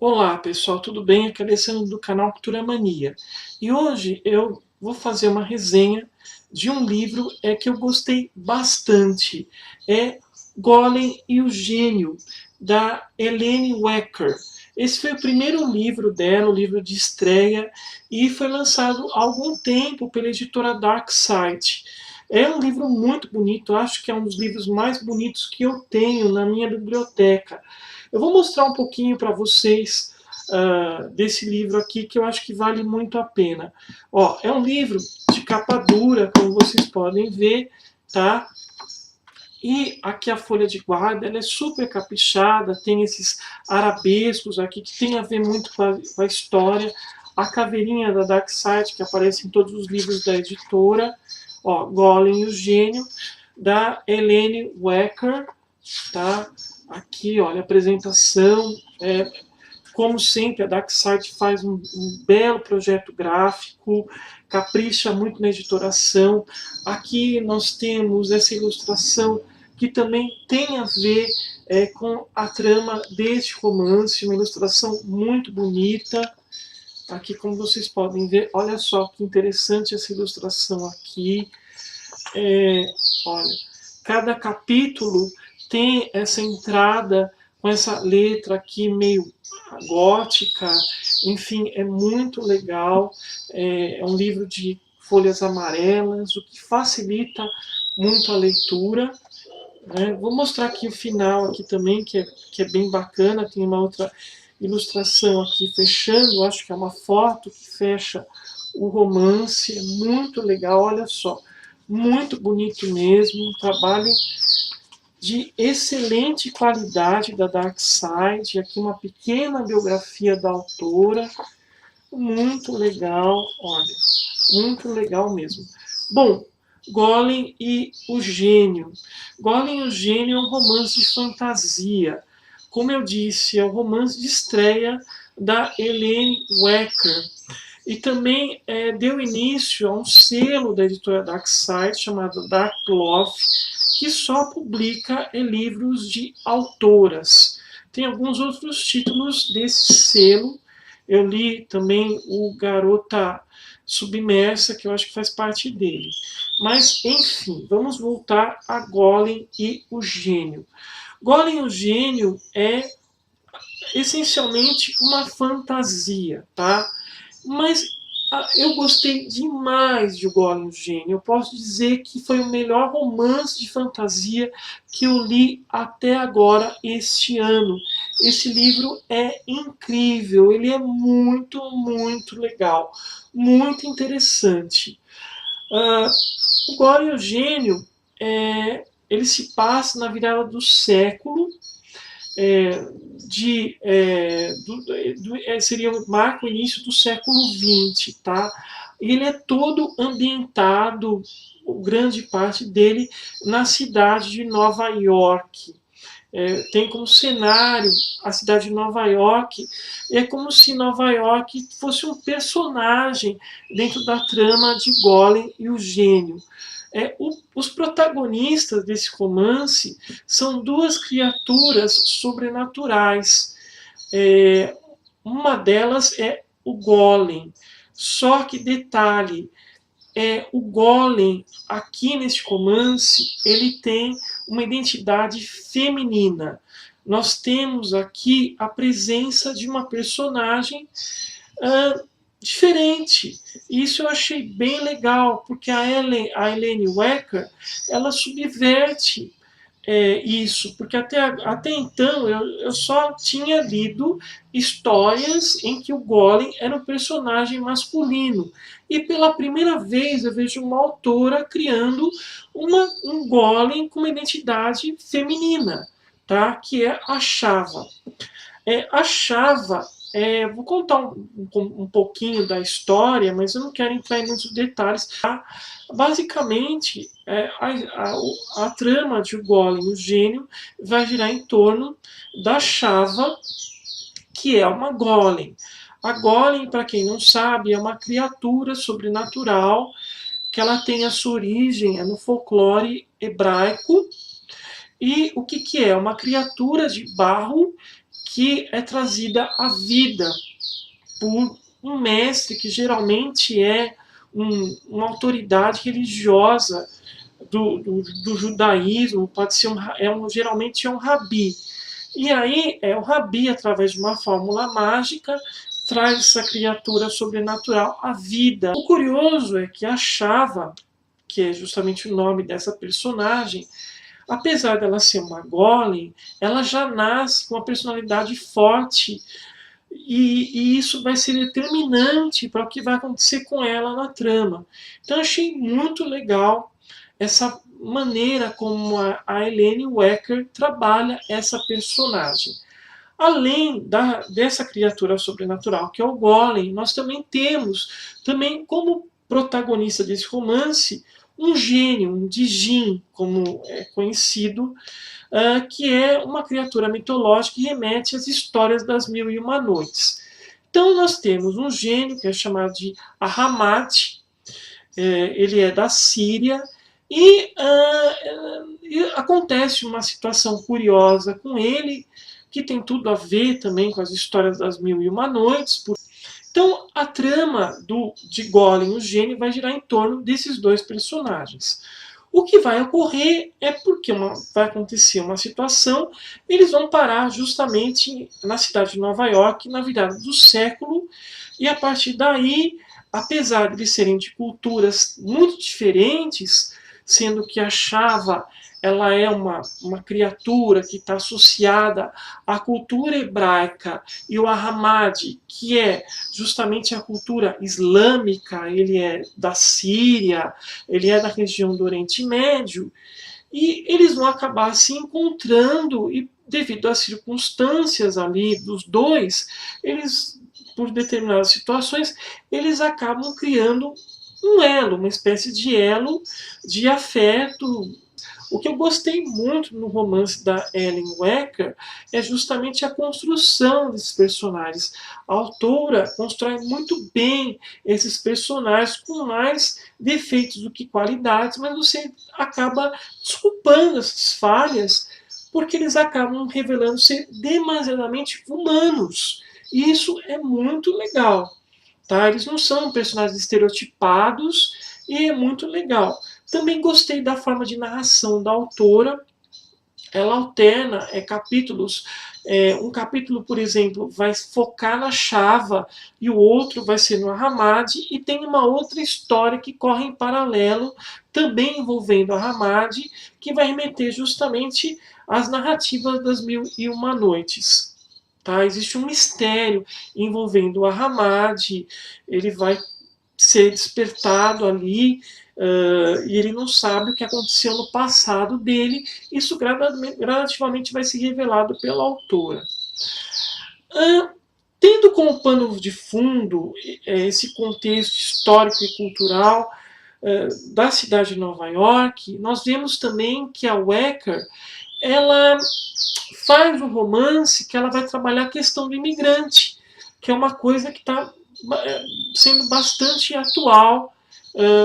Olá pessoal, tudo bem? Aqui é Alessandro do canal Cultura Mania. E hoje eu vou fazer uma resenha de um livro que eu gostei bastante. É Golem e o Gênio, da Helene Wecker. Esse foi o primeiro livro dela, o livro de estreia, e foi lançado há algum tempo pela editora Dark Side. É um livro muito bonito, acho que é um dos livros mais bonitos que eu tenho na minha biblioteca. Eu vou mostrar um pouquinho para vocês desse livro aqui que eu acho que vale muito a pena. Ó, é um livro de capa dura, como vocês podem ver, tá? E aqui a folha de guarda, ela é super caprichada, tem esses arabescos aqui que tem a ver muito com a história. A caveirinha da Dark Side, que aparece em todos os livros da editora. Ó, Golem e o Gênio, da Helene Wecker, tá? Aqui, olha, a apresentação. Como sempre, a Darkside faz um belo projeto gráfico, capricha muito na editoração. Aqui nós temos essa ilustração que também tem a ver com a trama deste romance, uma ilustração muito bonita. Aqui, como vocês podem ver, olha só que interessante essa ilustração aqui. Olha, cada capítulo tem essa entrada com essa letra aqui meio gótica, enfim, é muito legal. É um livro de folhas amarelas, o que facilita muito a leitura. Né? Vou mostrar aqui o final aqui também, que é bem bacana. Tem uma outra ilustração aqui fechando, acho que é uma foto que fecha o romance, é muito legal, olha só. Muito bonito mesmo, um trabalho de excelente qualidade da Dark Side. Aqui uma pequena biografia da autora, muito legal, olha, muito legal mesmo. Bom, Golem e o Gênio. Golem e o Gênio é um romance de fantasia. Como eu disse, é o romance de estreia da Helene Wecker. E também deu início a um selo da editora Dark Side chamado Dark Love, que só publica livros de autoras. Tem alguns outros títulos desse selo. Eu li também o Garota Submersa, que eu acho que faz parte dele. Mas, enfim, vamos voltar a Golem e o Gênio. Golem e o Gênio é essencialmente uma fantasia, tá? Mas eu gostei demais de O Golem e o Gênio. Eu posso dizer que foi o melhor romance de fantasia que eu li até agora este ano. Esse livro é incrível, ele é muito, muito legal, muito interessante. O Golem e o Gênio, ele se passa na virada do século, é, seria marca o início do século XX, tá? Ele é todo ambientado, grande parte dele, na cidade de Nova York. Tem como cenário a cidade de Nova York. É como se Nova York fosse um personagem dentro da trama de Golem e o Gênio. Os protagonistas desse romance são duas criaturas sobrenaturais. Uma delas é o Golem. Só que detalhe, o Golem aqui nesse romance ele tem uma identidade feminina. Nós temos aqui a presença de uma personagem diferente. Isso eu achei bem legal, porque a Helene Wecker ela subverte isso, porque até então eu só tinha lido histórias em que o Golem era um personagem masculino. E pela primeira vez eu vejo uma autora criando um Golem com uma identidade feminina, tá? Que é a Chava. A Chava, vou contar um pouquinho da história, mas eu não quero entrar em muitos detalhes. Tá? Basicamente, a trama de O Golem, o Gênio, vai girar em torno da Chava, que é uma Golem. A Golem, para quem não sabe, é uma criatura sobrenatural que ela tem a sua origem no folclore hebraico. E o que é? Uma criatura de barro que é trazida à vida por um mestre que geralmente é uma autoridade religiosa do judaísmo, pode ser geralmente é um rabi. E aí o rabi, através de uma fórmula mágica, traz essa criatura sobrenatural à vida. O curioso é que a Shava, que é justamente o nome dessa personagem, apesar dela ser uma golem, ela já nasce com uma personalidade forte e isso vai ser determinante para o que vai acontecer com ela na trama. Então eu achei muito legal essa maneira como a Helene Wecker trabalha essa personagem. Além dessa criatura sobrenatural que é o Golem, nós também temos também como protagonista desse romance um gênio, um Dijin, como é conhecido, que é uma criatura mitológica que remete às histórias das Mil e Uma Noites. Então nós temos um gênio que é chamado de Ahamad, ele é da Síria, e acontece uma situação curiosa com ele, que tem tudo a ver também com as histórias das Mil e Uma Noites. Então a trama de Golem, o gênio, vai girar em torno desses dois personagens. O que vai ocorrer é porque vai acontecer uma situação, eles vão parar justamente na cidade de Nova York, na virada do século, e a partir daí, apesar de eles serem de culturas muito diferentes, sendo que a Shava ela é uma criatura que está associada à cultura hebraica, e o Ahamad, que é justamente a cultura islâmica, ele é da Síria, ele é da região do Oriente Médio, e eles vão acabar se encontrando, e devido às circunstâncias ali dos dois, eles, por determinadas situações, eles acabam criando um elo, uma espécie de elo de afeto. O que eu gostei muito no romance da Ellen Wecker é justamente a construção desses personagens. A autora constrói muito bem esses personagens com mais defeitos do que qualidades, mas você acaba desculpando essas falhas porque eles acabam revelando ser demasiadamente humanos. E isso é muito legal. Tá? Eles não são personagens estereotipados e é muito legal. Também gostei da forma de narração da autora. Ela alterna capítulos. Um capítulo, por exemplo, vai focar na Shava e o outro vai ser no Ahamad. E tem uma outra história que corre em paralelo, também envolvendo a Ahamad, que vai remeter justamente às narrativas das Mil e Uma Noites. Tá? Existe um mistério envolvendo o Ahamad, ele vai ser despertado ali e ele não sabe o que aconteceu no passado dele. Isso gradativamente vai ser revelado pela autora. Tendo como pano de fundo esse contexto histórico e cultural da cidade de Nova York, nós vemos também que a Wecker ela faz um romance que ela vai trabalhar a questão do imigrante, que é uma coisa que está sendo bastante atual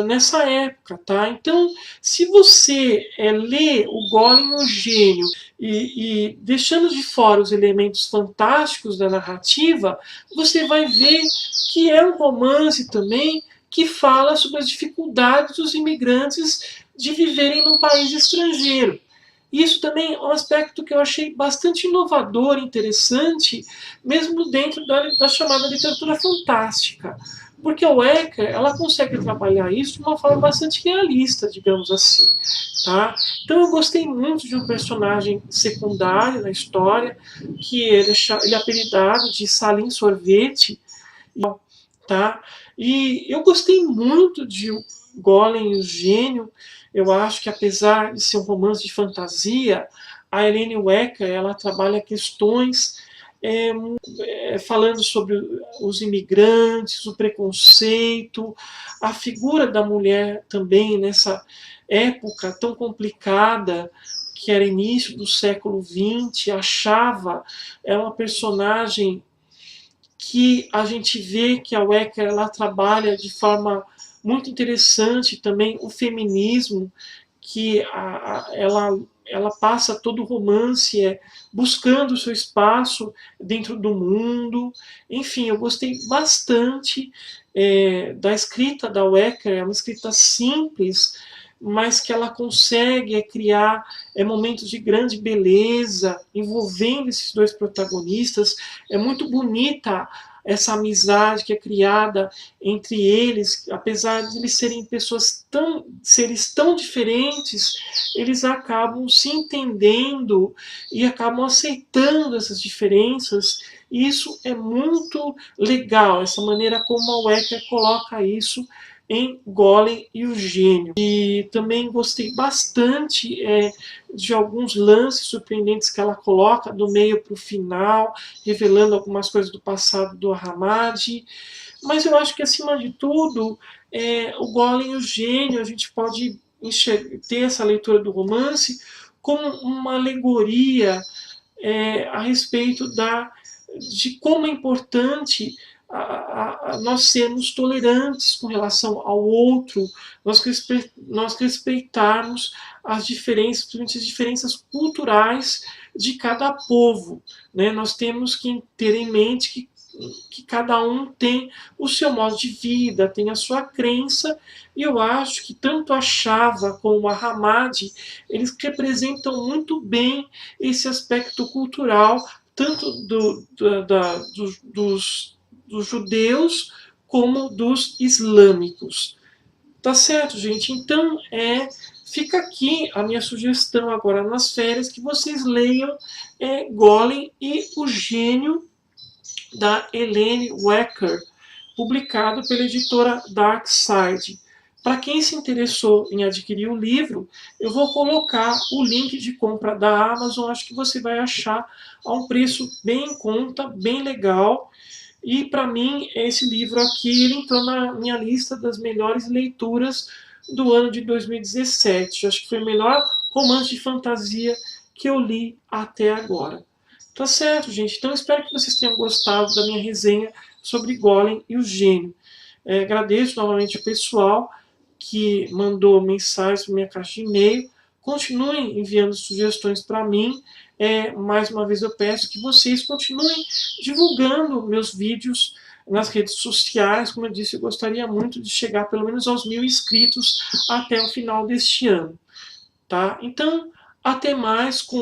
nessa época, tá? Então, se você lê o Golem e o Gênio e deixando de fora os elementos fantásticos da narrativa, você vai ver que é um romance também que fala sobre as dificuldades dos imigrantes de viverem num país estrangeiro. Isso também é um aspecto que eu achei bastante inovador, interessante, mesmo dentro da chamada literatura fantástica. Porque a Wecker, ela consegue trabalhar isso de uma forma bastante realista, digamos assim. Tá? Então eu gostei muito de um personagem secundário na história, que ele é apelidado de Salim Sorvete. Tá? E eu gostei muito de Golem e o Gênio. Eu acho que, apesar de ser um romance de fantasia, a Helene Wecker ela trabalha questões falando sobre os imigrantes, o preconceito, a figura da mulher também nessa época tão complicada que era início do século XX. A Shava é uma personagem que a gente vê que a Wecker ela trabalha de forma muito interessante também o feminismo, que ela ela passa todo o romance buscando o seu espaço dentro do mundo. Enfim, eu gostei bastante da escrita da Wecker. É uma escrita simples, mas que ela consegue criar momentos de grande beleza envolvendo esses dois protagonistas. É muito bonita essa amizade que é criada entre eles, apesar de eles serem seres tão diferentes, eles acabam se entendendo e acabam aceitando essas diferenças. E isso é muito legal, essa maneira como a Wecker coloca isso em Golem e o Gênio. E também gostei bastante de alguns lances surpreendentes que ela coloca do meio para o final, revelando algumas coisas do passado do Ahmad. Mas eu acho que, acima de tudo, o Golem e o Gênio, a gente pode ter essa leitura do romance como uma alegoria a respeito de como é importante nós sermos tolerantes com relação ao outro, nós respeitarmos as diferenças, principalmente as diferenças culturais de cada povo. Né? Nós temos que ter em mente que cada um tem o seu modo de vida, tem a sua crença, e eu acho que tanto a Chava como a Hamad, eles representam muito bem esse aspecto cultural, tanto dos judeus como dos islâmicos. Tá certo, gente? Então, fica aqui a minha sugestão agora nas férias, que vocês leiam Golem e o Gênio, da Helene Wecker, publicado pela editora Darkside. Para quem se interessou em adquirir o livro, eu vou colocar o link de compra da Amazon. Acho que você vai achar a um preço bem em conta, bem legal. E para mim, esse livro aqui ele entrou na minha lista das melhores leituras do ano de 2017. Acho que foi o melhor romance de fantasia que eu li até agora. Tá certo, gente? Então espero que vocês tenham gostado da minha resenha sobre Golem e o Gênio. Agradeço novamente o pessoal que mandou mensagens na minha caixa de e-mail. Continuem enviando sugestões para mim. Mais uma vez eu peço que vocês continuem divulgando meus vídeos nas redes sociais. Como eu disse, eu gostaria muito de chegar pelo menos aos 1000 inscritos até o final deste ano. Tá? Então, até mais com